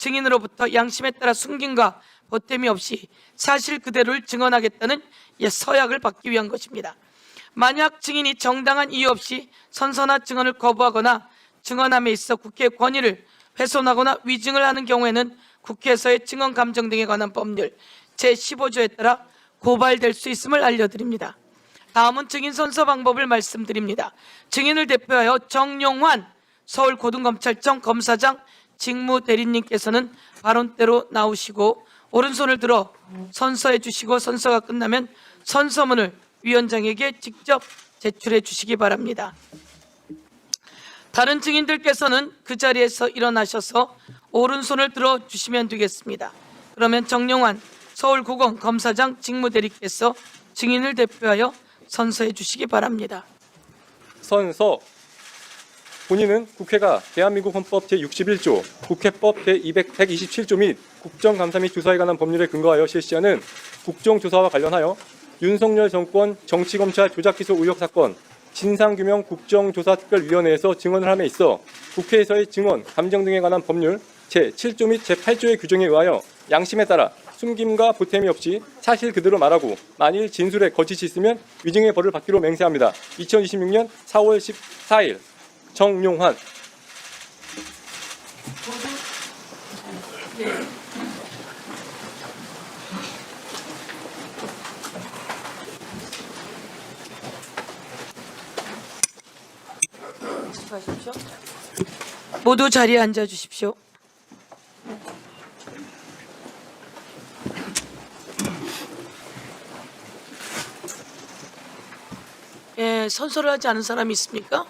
증인으로부터 양심에 따라 숨김과 보탬이 없이 사실 그대로를 증언하겠다는 서약을 받기 위한 것입니다. 만약 증인이 정당한 이유 없이 선서나 증언을 거부하거나 증언함에 있어 국회의 권위를 훼손하거나 위증을 하는 경우에는 국회에서의 증언 감정 등에 관한 법률 제15조에 따라 고발될 수 있음을 알려드립니다. 다음은 증인 선서 방법을 말씀드립니다. 증인을 대표하여 정용환 서울고등검찰청 검사장 직무대리님께서는 발언대로 나오시고 오른손을 들어 선서해 주시고 선서가 끝나면 선서문을 위원장에게 직접 제출해 주시기 바랍니다. 다른 증인들께서는 그 자리에서 일어나셔서 오른손을 들어 주시면 되겠습니다. 그러면 정용환 서울고검 검사장 직무대리께서 증인을 대표하여 선서해 주시기 바랍니다. 선서. 본인은 국회가 대한민국 헌법 제61조, 국회법 제127조 및 국정감사 및 조사에 관한 법률에 근거하여 실시하는 국정조사와 관련하여 윤석열 정권 정치검찰 조작기소 의혹 사건 진상규명 국정조사특별위원회에서 증언을 함에 있어 국회에서의 증언, 감정 등에 관한 법률 제7조 및 제8조의 규정에 의하여 양심에 따라 숨김과 보탬이 없이 사실 그대로 말하고 만일 진술에 거짓이 있으면 위증의 벌을 받기로 맹세합니다. 2026년 4월 14일 정용환. 수고하십시오. 모두 자리에 앉아 주십시오. 선서를 하지 않은 사람이 있습니까?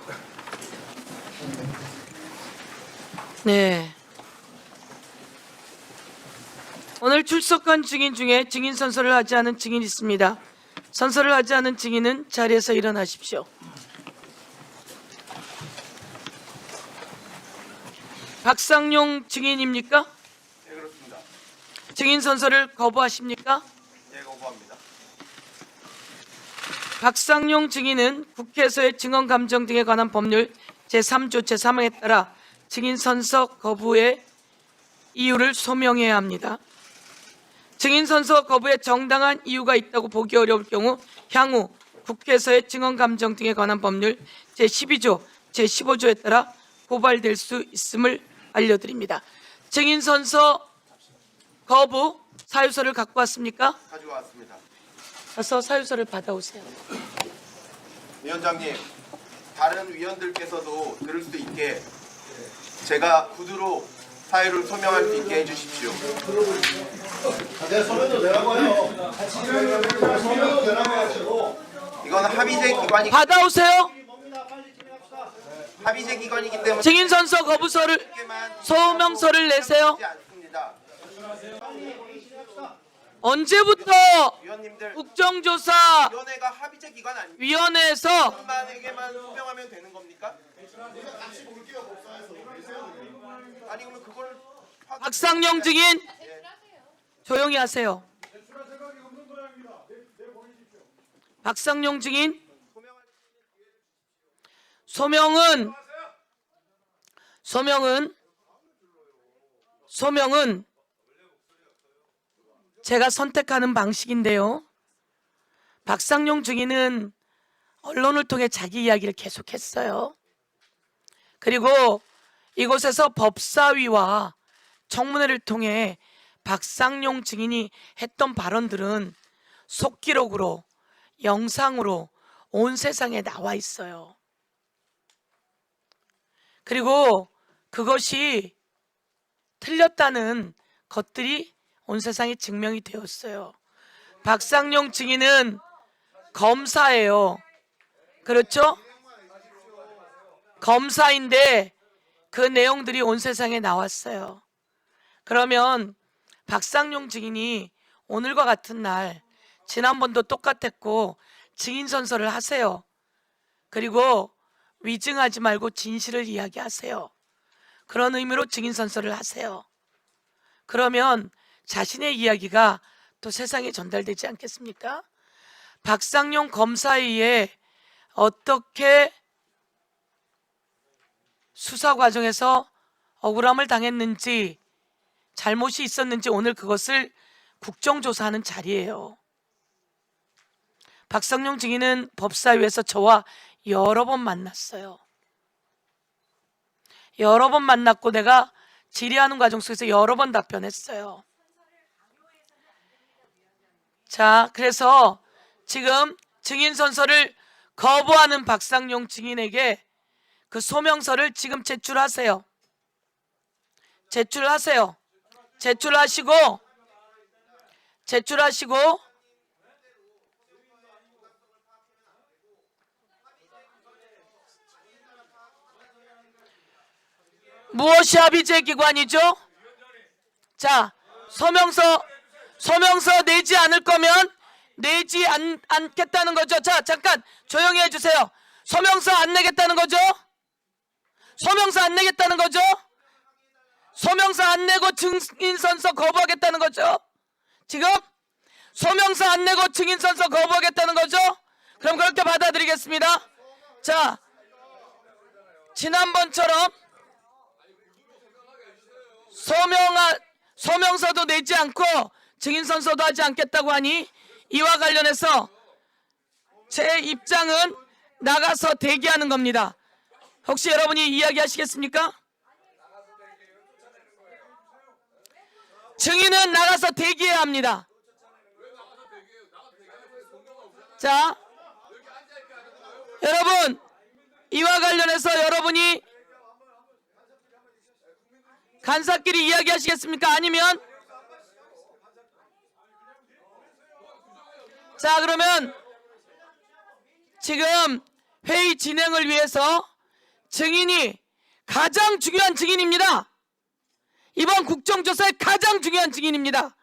네. 오늘 출석한 증인 중에 증인 선서를 하지 않은 증인이 있습니다. 선서를 하지 않은 증인은 자리에서 일어나십시오. 박상용 증인입니까? 네, 그렇습니다. 증인 선서를 거부하십니까? 예, 거부합니다. 박상용 증인은 국회에서의 증언 감정 등에 관한 법률 제3조 제3항에 따라 증인 선서 거부의 이유를 소명해야 합니다. 증인 선서 거부에 정당한 이유가 있다고 보기 어려울 경우 향후 국회에서의 증언 감정 등에 관한 법률 제12조 제15조에 따라 고발될 수 있음을 알려드립니다. 증인 선서 거부 사유서를 갖고 왔습니까? 가지고 왔습니다. 가서 사유서를 받아오세요. 위원장님, 다른 위원들께서도 들을 수 있게 제가 구두로 사유를 소명할 수 있게 해주십시오. 내 서면도 내라고 해요. 서면도 내라고 하시고. 이건 받아오세요. 합의제 기관이기 때문에 증인 선서 거부서를 소명서를 내세요. 않습니다. 언제부터 위원님들, 국정조사 위원회가 합의제 기관 아닙니까? 위원회에서 만에게만 소명하면 되는 겁니까? 아니 그러면 그걸 박상용 증인 조용히 하세요. 박상용 증인 소명은 제가 선택하는 방식인데요. 박상용 증인은 언론을 통해 자기 이야기를 계속했어요. 그리고 이곳에서 법사위와 청문회를 통해 박상용 증인이 했던 발언들은 속기록으로 영상으로 온 세상에 나와 있어요. 그리고 그것이 틀렸다는 것들이 온 세상에 증명이 되었어요. 박상용 증인은 검사예요. 그렇죠? 검사인데 그 내용들이 온 세상에 나왔어요. 그러면 박상용 증인이 오늘과 같은 날, 지난번도 똑같았고 증인 선서를 하세요. 그리고 위증하지 말고 진실을 이야기하세요. 그런 의미로 증인 선서를 하세요. 그러면 자신의 이야기가 또 세상에 전달되지 않겠습니까? 박상용 검사에 의해 어떻게 수사 과정에서 억울함을 당했는지 잘못이 있었는지 오늘 그것을 국정조사하는 자리예요. 박성용 증인은 법사위에서 저와 여러 번 만났어요. 여러 번 만났고 내가 질의하는 과정 속에서 여러 번 답변했어요. 자, 그래서 지금 증인 선서를 거부하는 박상용 증인에게 그 소명서를 지금 제출하세요. 제출하세요. 제출하시고 무엇이 합의제 기관이죠? 자, 소명서 내지 않을 거면 내지 않겠다는 거죠. 자, 잠깐 조용히 해주세요. 소명서 안 내겠다는 거죠? 소명서 안 내겠다는 거죠? 소명서 안 내고 증인선서 거부하겠다는 거죠? 지금 소명서 안 내고 증인선서 거부하겠다는 거죠? 그럼 그렇게 받아들이겠습니다. 자, 지난번처럼 소명서도 내지 않고 증인선서도 하지 않겠다고 하니 이와 관련해서 제 입장은 나가서 대기하는 겁니다. 혹시 여러분이 이야기하시겠습니까? 증인은 나가서 대기해야 합니다. 자, 여러분, 이와 관련해서 여러분이 간사끼리 이야기하시겠습니까? 아니면 자, 그러면 지금 회의 진행을 위해서 증인이 가장 중요한 증인입니다. 이번 국정조사의 가장 중요한 증인입니다.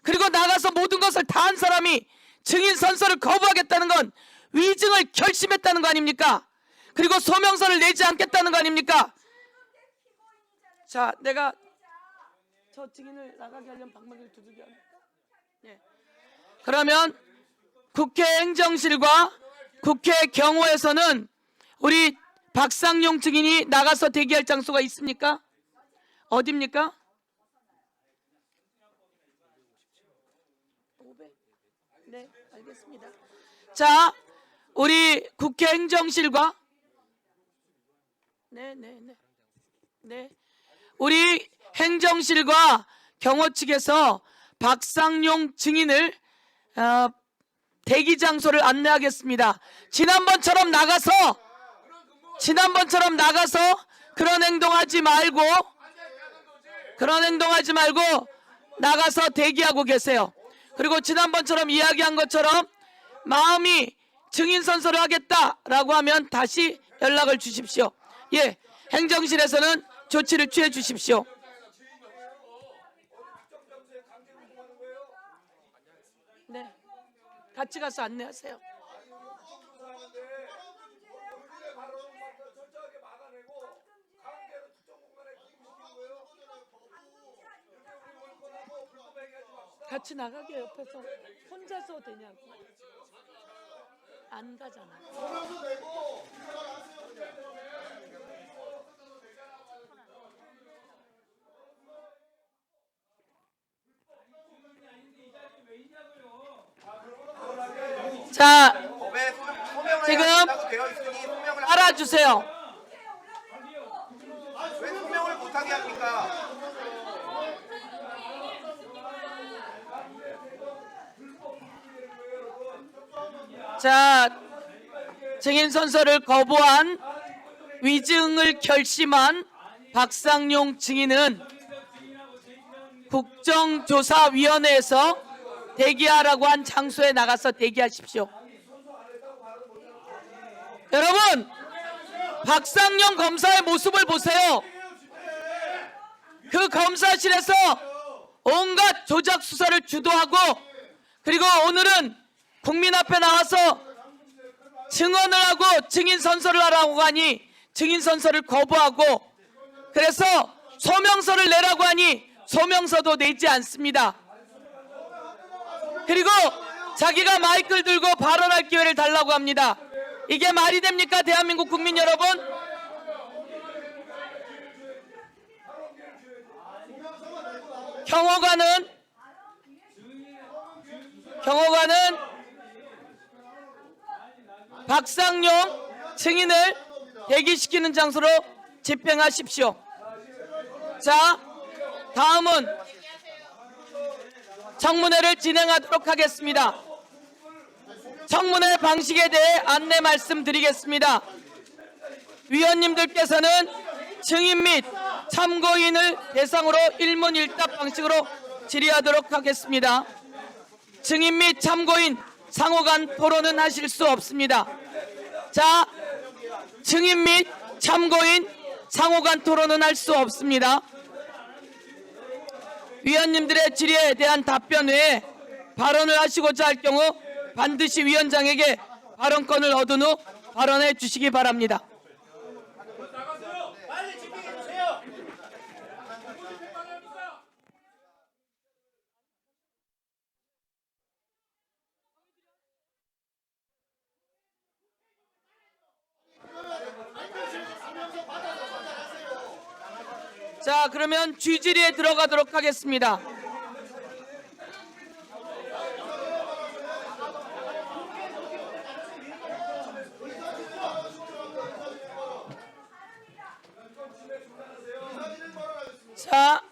그리고 나가서 모든 것을 다 한 사람이 증인 선서를 거부하겠다는 건 위증을 결심했다는 거 아닙니까? 그리고 소명서를 내지 않겠다는 거 아닙니까? 자, 내가 저 증인을 나가게 하려면 방망이를 두들겨 합니까? 예. 그러면 국회 행정실과 국회 경호에서는 우리 박상용 증인이 나가서 대기할 장소가 있습니까? 어디입니까? 500. 네, 알겠습니다. 자, 우리 국회 행정실과 네. 우리 행정실과 경호 측에서 박상용 증인을 대기 장소를 안내하겠습니다. 지난번처럼 나가서 그런 행동하지 말고 나가서 대기하고 계세요. 그리고 지난번처럼 이야기한 것처럼 마음이 증인 선서를 하겠다라고 하면 다시 연락을 주십시오. 예, 행정실에서는 조치를 취해 주십시오. 네, 같이 가서 안내하세요. 같이 나가게 옆에서 혼자서 되냐고. 안 가잖아. 자, 지금 알아주세요. 왜 소명을 못하게 합니까? 자, 증인 선서를 거부한 위증을 결심한 박상용 증인은 국정조사위원회에서 대기하라고 한 장소에 나가서 대기하십시오. 여러분, 박상용 검사의 모습을 보세요. 그 검사실에서 온갖 조작 수사를 주도하고, 그리고 오늘은 국민 앞에 나와서 증언을 하고 증인 선서를 하라고 하니 증인 선서를 거부하고, 그래서 소명서를 내라고 하니 소명서도 내지 않습니다. 그리고 자기가 마이크를 들고 발언할 기회를 달라고 합니다. 이게 말이 됩니까, 대한민국 국민 여러분? 경호관은 박상용 증인을 대기시키는 장소로 집행하십시오. 자, 다음은 청문회를 진행하도록 하겠습니다. 청문회 방식에 대해 안내 말씀드리겠습니다. 위원님들께서는 증인 및 참고인을 대상으로 일문일답 방식으로 질의하도록 하겠습니다. 증인 및 참고인 상호간 토론은 하실 수 없습니다. 자, 증인 및 참고인 상호간 토론은 할 수 없습니다. 위원님들의 질의에 대한 답변 외에 발언을 하시고자 할 경우 반드시 위원장에게 발언권을 얻은 후 발언해 주시기 바랍니다. 자, 그러면 쥐질의에 들어가도록 하겠습니다. 자,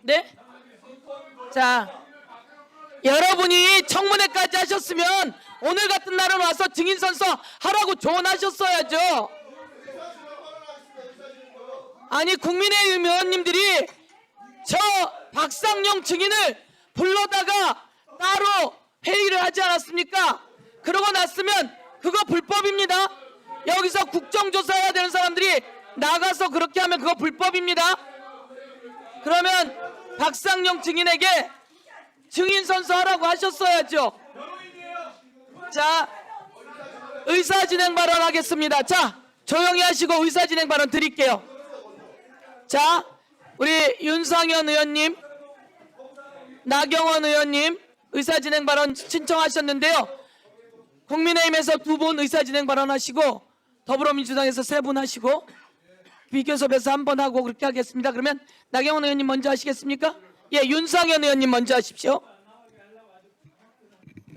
네? 자, 여러분이 청문회까지 하셨으면 오늘 같은 날은 와서 증인 선서 하라고 조언하셨어야죠. 아니, 국민의힘 의원님들이 저 박상용 증인을 불러다가 따로 회의를 하지 않았습니까? 그러고 났으면 그거 불법입니다. 여기서 국정조사해야 되는 사람들이 나가서 그렇게 하면 그거 불법입니다. 그러면 박상용 증인에게 증인 선서하라고 하셨어야죠. 자, 의사진행 발언하겠습니다. 자, 조용히 하시고 의사진행 발언 드릴게요. 자, 우리 윤상현 의원님, 나경원 의원님 의사진행 발언 신청하셨는데요. 국민의힘에서 2분 의사진행 발언하시고 더불어민주당에서 3분 하시고 비교섭에서 1번 하고 그렇게 하겠습니다. 그러면 나경원 의원님 먼저 하시겠습니까? 예, 윤상현 의원님 먼저 하십시오.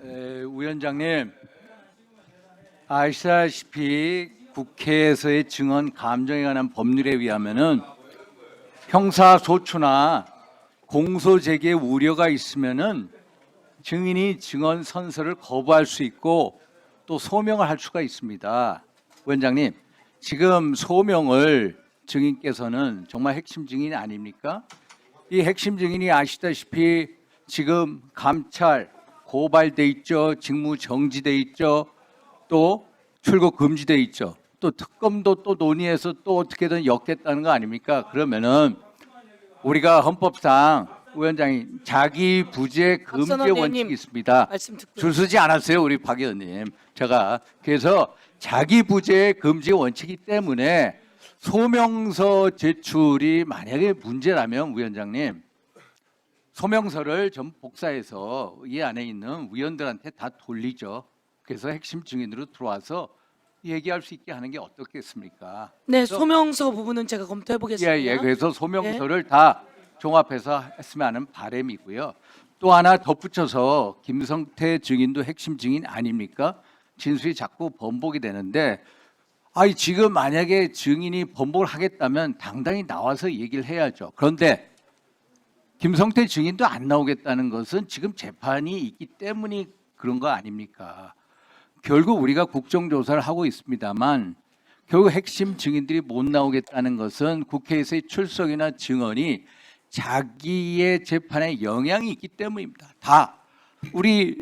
위원장님, 아시다시피 국회에서의 증언 감정에 관한 법률에 의하면은 형사소추나 공소제기의 우려가 있으면은 증인이 증언 선서를 거부할 수 있고 또 소명을 할 수가 있습니다. 위원장님, 지금 소명을 증인께서는 정말 핵심 증인이 아닙니까? 이 핵심 증인이 아시다시피 지금 감찰 고발돼 있죠, 직무 정지돼 있죠, 또 출국 금지돼 있죠, 또 특검도 또 논의해서 또 어떻게든 엮겠다는 거 아닙니까? 그러면은 우리가 헌법상 위원장이 자기 부재 금지 원칙이 있습니다. 말씀 듣고 줄 서지 않았어요, 우리 박 의원님. 제가 그래서 자기 부재 금지 원칙이기 때문에 소명서 제출이 만약에 문제라면 위원장님, 소명서를 좀 복사해서 이 안에 있는 위원들한테 다 돌리죠. 그래서 핵심 증인으로 들어와서 얘기할 수 있게 하는 게 어떻겠습니까? 네, 소명서 부분은 제가 검토해 보겠습니다. 예, 그래서 소명서를 다 종합해서 했으면 하는 바람이고요. 또 하나 덧붙여서 김성태 증인도 핵심 증인 아닙니까? 진술이 자꾸 번복이 되는데, 아니 지금 만약에 증인이 번복을 하겠다면 당당히 나와서 얘기를 해야죠. 그런데 김성태 증인도 안 나오겠다는 것은 지금 재판이 있기 때문이 그런 거 아닙니까? 결국 우리가 국정조사를 하고 있습니다만 결국 핵심 증인들이 못 나오겠다는 것은 국회에서의 출석이나 증언이 자기의 재판에 영향이 있기 때문입니다. 다 우리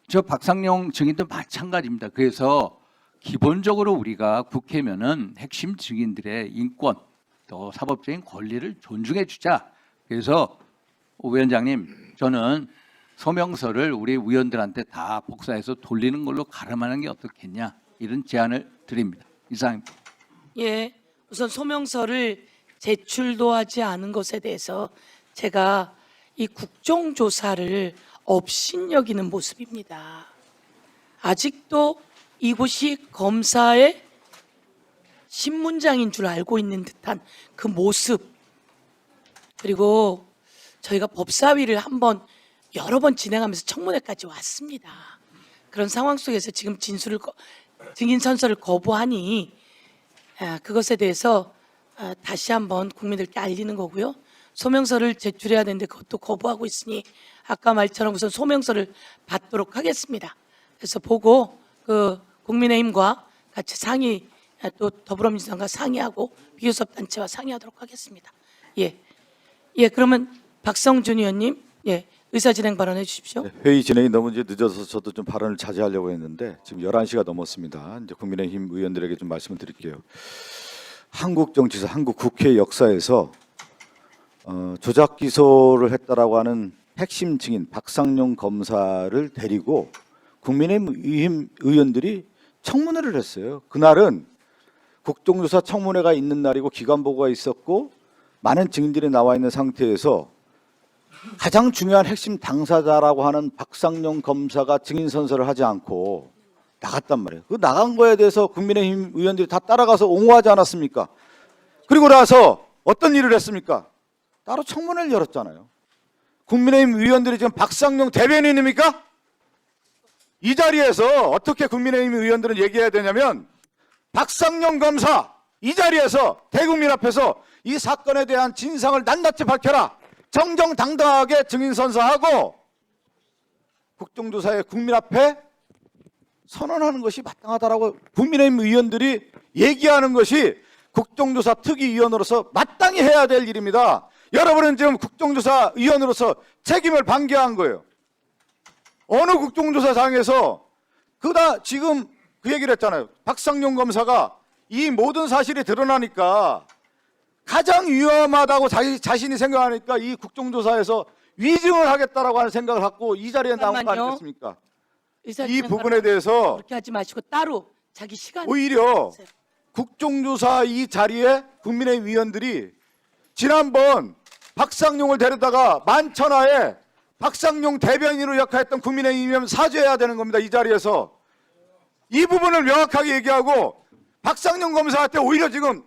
저 박상용 증인도 마찬가지입니다. 그래서 기본적으로 우리가 국회면은 핵심 증인들의 인권 또 사법적인 권리를 존중해 주자. 그래서 위원장님, 저는 소명서를 우리 위원들한테 다 복사해서 돌리는 걸로 가름하는 게 어떻겠냐, 이런 제안을 드립니다. 이상입니다. 예, 우선 소명서를 제출도 하지 않은 것에 대해서 제가 이 국정조사를 업신여기는 모습입니다. 아직도 이곳이 검사의 신문장인 줄 알고 있는 듯한 그 모습, 그리고 저희가 법사위를 여러 번 진행하면서 청문회까지 왔습니다. 그런 상황 속에서 지금 증인 선서를 거부하니 그것에 대해서 다시 한번 국민들께 알리는 거고요. 소명서를 제출해야 되는데 그것도 거부하고 있으니 아까 말처럼 우선 소명서를 받도록 하겠습니다. 그래서 보고 그 국민의힘과 같이 또 더불어민주당과 상의하고 비교섭단체와 상의하도록 하겠습니다. 그러면 박성준 의원님, 의사진행 발언해 주십시오. 네, 회의 진행이 너무 이제 늦어서 저도 좀 발언을 자제하려고 했는데 지금 11시가 넘었습니다. 이제 국민의힘 의원들에게 좀 말씀을 드릴게요. 한국 정치사, 한국 국회 역사에서 조작 기소를 했다라고 하는 핵심 증인 박상용 검사를 데리고 국민의힘 의원들이 청문회를 했어요. 그날은 국정조사 청문회가 있는 날이고 기관 보고가 있었고 많은 증인들이 나와 있는 상태에서 가장 중요한 핵심 당사자라고 하는 박상용 검사가 증인 선서를 하지 않고 나갔단 말이에요. 그 나간 거에 대해서 국민의힘 의원들이 다 따라가서 옹호하지 않았습니까? 그리고 나서 어떤 일을 했습니까? 따로 청문회를 열었잖아요. 국민의힘 의원들이 지금 박상용 대변인입니까? 이 자리에서 어떻게 국민의힘 의원들은 얘기해야 되냐면 박상용 검사 이 자리에서 대국민 앞에서 이 사건에 대한 진상을 낱낱이 밝혀라. 정정당당하게 증인 선서하고 국정조사에 국민 앞에 선언하는 것이 마땅하다라고 국민의힘 의원들이 얘기하는 것이 국정조사 특위위원으로서 마땅히 해야 될 일입니다. 여러분은 지금 국정조사위원으로서 책임을 방기한 거예요. 어느 국정조사장에서 지금 그 얘기를 했잖아요. 박상용 검사가 이 모든 사실이 드러나니까 가장 위험하다고 자신이 생각하니까 이 국정조사에서 위증을 하겠다라고 하는 생각을 갖고 이 자리에 나온 거 아니겠습니까? 이 부분에 대해서 그렇게 하지 마시고 따로 자기 시간 오히려 국정조사 이 자리에 국민의힘 위원들이 지난번 박상용을 데려다가 만천하에 박상용 대변인으로 역할했던 국민의힘이면 사죄해야 되는 겁니다. 이 자리에서 이 부분을 명확하게 얘기하고 박상용 검사한테 오히려 지금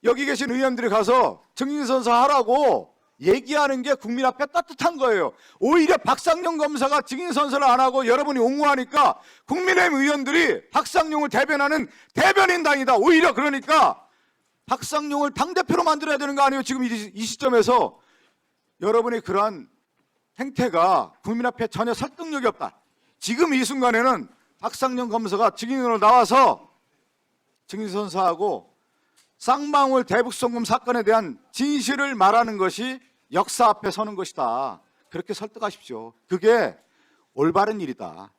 여기 계신 의원들이 가서 증인선서 하라고 얘기하는 게 국민 앞에 따뜻한 거예요. 오히려 박상용 검사가 증인선서를 안 하고 여러분이 옹호하니까 국민의힘 의원들이 박상용을 대변하는 대변인당이다. 오히려 그러니까 박상용을 당대표로 만들어야 되는 거 아니에요. 지금 이 시점에서 여러분이 그러한 행태가 국민 앞에 전혀 설득력이 없다. 지금 이 순간에는 박상용 검사가 증인으로 나와서 증인선서하고 쌍방울 대북송금 사건에 대한 진실을 말하는 것이 역사 앞에 서는 것이다. 그렇게 설득하십시오. 그게 올바른 일이다.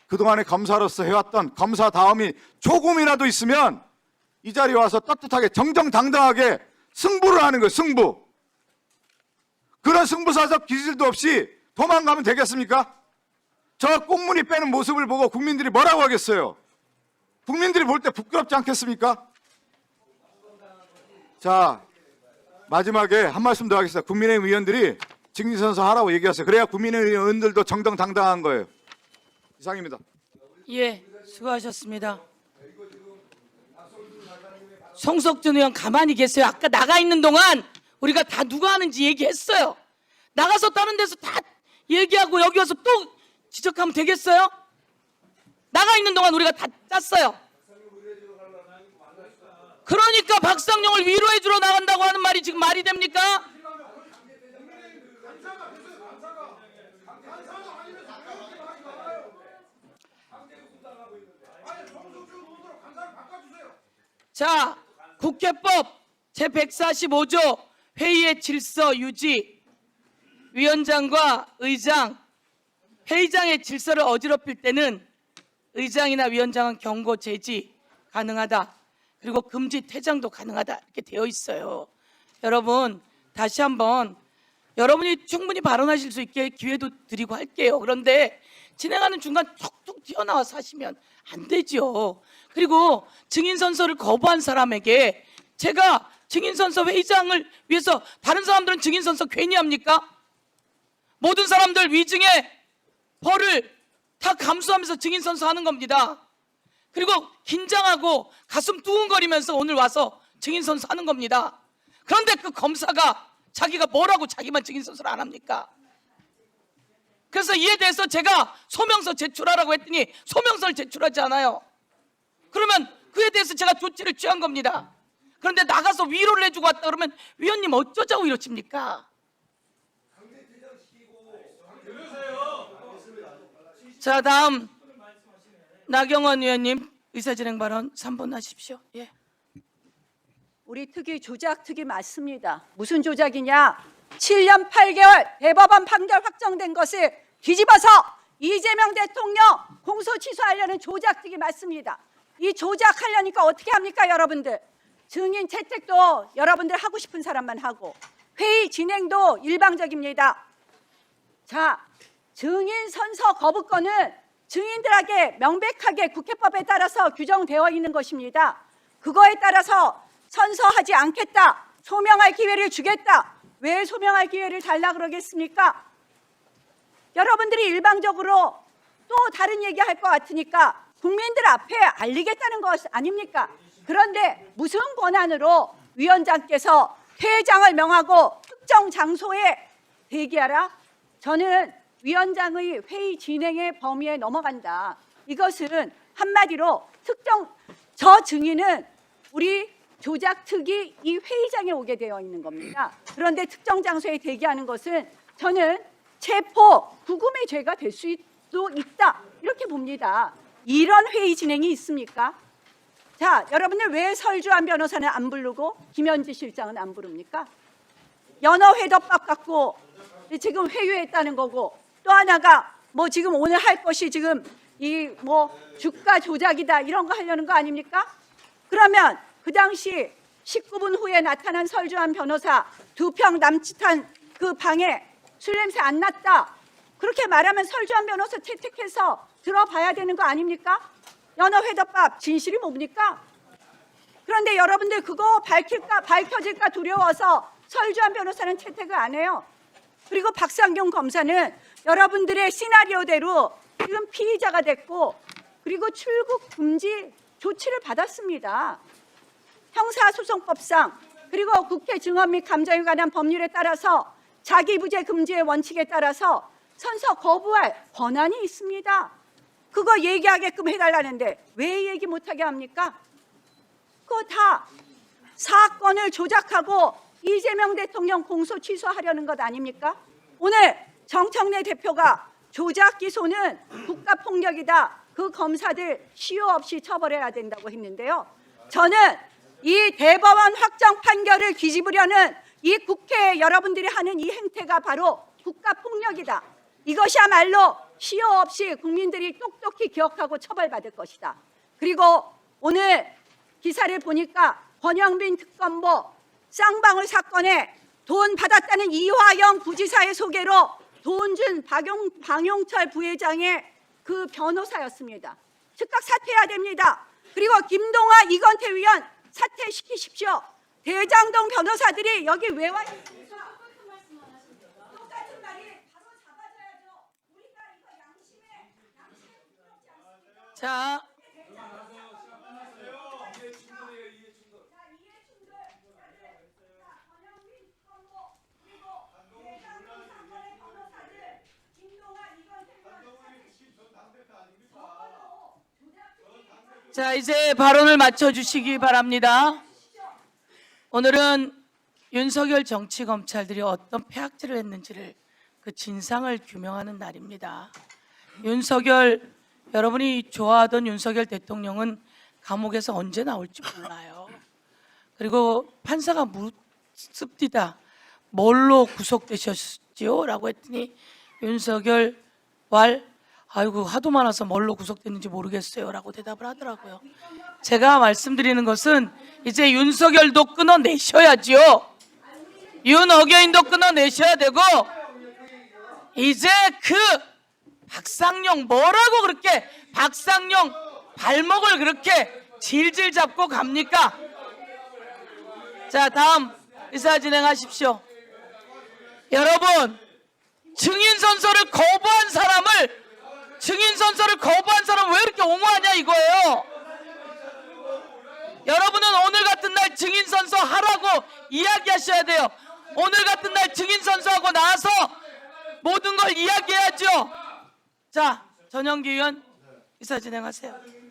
그동안에 검사로서 해왔던 검사다움이 조금이라도 있으면 이 자리에 와서 떳떳하게 정정당당하게 승부를 하는 거예요. 승부. 그런 승부사적 기질도 없이 도망가면 되겠습니까? 저 꽁무니 빼는 모습을 보고 국민들이 뭐라고 하겠어요? 국민들이 볼 때 부끄럽지 않겠습니까? 자, 마지막에 한 말씀 더 하겠습니다. 국민의힘 의원들이 증인선서 하라고 얘기하세요. 그래야 국민의힘 의원들도 정정당당한 거예요. 이상입니다. 수고하셨습니다. 송석준 의원 가만히 계세요. 아까 나가 있는 동안 우리가 다 누가 하는지 얘기했어요. 나가서 다른 데서 다 얘기하고 여기 와서 또 지적하면 되겠어요? 나가 있는 동안 우리가 다 짰어요. 그러니까 박상용을 위로해 주러 나간다고 하는 말이 지금 말이 됩니까? 자, 국회법 제145조 회의의 질서 유지, 위원장과 의장, 회의장의 질서를 어지럽힐 때는 의장이나 위원장은 경고 제지 가능하다. 그리고 금지 퇴장도 가능하다. 이렇게 되어 있어요. 여러분 다시 한번 여러분이 충분히 발언하실 수 있게 기회도 드리고 할게요. 그런데 진행하는 중간 툭툭 튀어나와서 하시면 안 되죠. 그리고 증인선서를 거부한 사람에게 제가 증인선서 회의장을 위해서 다른 사람들은 증인선서 괜히 합니까? 모든 사람들 위증의 벌을 다 감수하면서 증인선서 하는 겁니다. 그리고 긴장하고 가슴 두근거리면서 오늘 와서 증인 선서 하는 겁니다. 그런데 그 검사가 자기가 뭐라고 자기만 증인 선서를 안 합니까? 그래서 이에 대해서 제가 소명서 제출하라고 했더니 소명서를 제출하지 않아요. 그러면 그에 대해서 제가 조치를 취한 겁니다. 그런데 나가서 위로를 해주고 왔다 그러면 위원님 어쩌자고 이러십니까? 자, 다음 나경원 의원님 의사진행 발언 3분 하십시오. 예. 우리 특위 조작 특위 맞습니다. 무슨 조작이냐? 7년 8개월 대법원 판결 확정된 것을 뒤집어서 이재명 대통령 공소 취소하려는 조작 특위 맞습니다. 이 조작하려니까 어떻게 합니까, 여러분들? 증인 채택도 여러분들 하고 싶은 사람만 하고 회의 진행도 일방적입니다. 자, 증인 선서 거부권은 증인들에게 명백하게 국회법에 따라서 규정되어 있는 것입니다. 그거에 따라서 선서하지 않겠다, 소명할 기회를 주겠다. 왜 소명할 기회를 달라 그러겠습니까? 여러분들이 일방적으로 또 다른 얘기할 것 같으니까 국민들 앞에 알리겠다는 것 아닙니까? 그런데 무슨 권한으로 위원장께서 퇴장을 명하고 특정 장소에 대기하라? 저는 위원장의 회의 진행의 범위에 넘어간다. 이것은 한마디로 저 증인은 우리 조작특위 이 회의장에 오게 되어 있는 겁니다. 그런데 특정 장소에 대기하는 것은 저는 체포, 구금의 죄가 될 수도 있다, 이렇게 봅니다. 이런 회의 진행이 있습니까? 자, 여러분들 왜 설주한 변호사는 안 부르고 김현지 실장은 안 부릅니까? 연어회덮밥 갖고 지금 회유했다는 거고, 또 하나가 뭐 지금 오늘 할 것이 지금 이 뭐 주가 조작이다 이런 거 하려는 거 아닙니까? 그러면 그 당시 19분 후에 나타난 설주한 변호사 2평 남짓한 그 방에 술 냄새 안 났다, 그렇게 말하면 설주한 변호사 채택해서 들어봐야 되는 거 아닙니까? 연어회덮밥 진실이 뭡니까? 그런데 여러분들 그거 밝혀질까 두려워서 설주한 변호사는 채택을 안 해요. 그리고 박상경 검사는 여러분들의 시나리오대로 지금 피의자가 됐고, 그리고 출국 금지 조치를 받았습니다. 형사소송법상 그리고 국회 증언 및 감정에 관한 법률에 따라서 자기부재 금지의 원칙에 따라서 선서 거부할 권한이 있습니다. 그거 얘기하게끔 해달라는데 왜 얘기 못하게 합니까? 그거 다 사건을 조작하고 이재명 대통령 공소 취소하려는 것 아닙니까? 오늘 정청래 대표가 조작 기소는 국가폭력이다, 그 검사들 시효 없이 처벌해야 된다고 했는데요. 저는 이 대법원 확정 판결을 뒤집으려는 이 국회에 여러분들이 하는 이 행태가 바로 국가폭력이다. 이것이야말로 시효 없이 국민들이 똑똑히 기억하고 처벌받을 것이다. 그리고 오늘 기사를 보니까 권영빈 특검보 쌍방울 사건에 돈 받았다는 이화영 부지사의 소개로 돈 준 방용철 부회장의 그 변호사였습니다. 즉각 사퇴해야 됩니다. 그리고 김동화, 이건태 위원 사퇴시키십시오. 대장동 변호사들이 여기 왜 와 있습니까? 똑같은 말이 바로 잡아줘야죠. 우리가 이거 양심에 부끄럽지 않습니까? 자, 자, 이제 발언을 마쳐주시기 바랍니다. 오늘은 윤석열 정치검찰들이 어떤 폐악질을 했는지를 그 진상을 규명하는 날입니다. 윤석열, 여러분이 좋아하던 윤석열 대통령은 감옥에서 언제 나올지 몰라요. 그리고 판사가 묻습니다. 뭘로 구속되셨지요? 라고 했더니 윤석열 아이고 하도 많아서 뭘로 구속됐는지 모르겠어요 라고 대답을 하더라고요. 제가 말씀드리는 것은 이제 윤석열도 끊어내셔야지요. 윤어게인도 끊어내셔야 되고, 이제 그 박상용 뭐라고 그렇게 박상용 발목을 그렇게 질질 잡고 갑니까? 자, 다음 의사 진행하십시오. 여러분, 증인 선서를 거부한 사람을 왜 이렇게 옹호하냐 이거예요. 여러분은 오늘 같은 날 증인 선서하라고 이야기하셔야 돼요. 오늘 같은 날 증인 선서하고 나서 모든 걸 이야기해야죠. 자, 전영기 의원 이사 진행하세요.